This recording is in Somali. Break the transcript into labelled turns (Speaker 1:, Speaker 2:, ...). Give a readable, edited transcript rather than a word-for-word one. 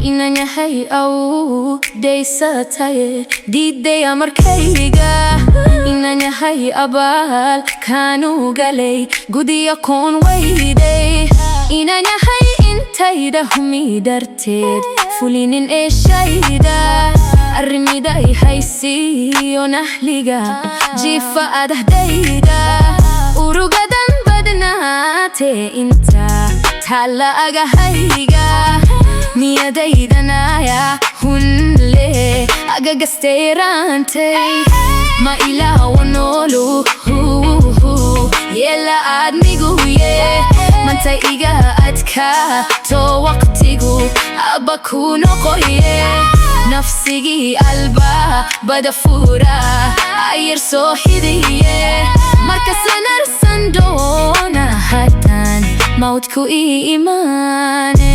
Speaker 1: inanyahay awdaysataye diidaya markayga inanyahay abaal kaanu galay gudiya koon weyday inanyahay intayda humi darteed fulinin eeshayda arrimida I haysiyo nahliga jiifa adahdayda urugadan badnaate inta tala agahayga niyadaydanaya hunle agagasteerantay ma ilaawa noolu yela aadmiguye manta iga adkaato waqtigu abba ku noqoye nafsigii alba bada fura ayar soo xidiye markasan arsan doona haddaan mawdku ii imaane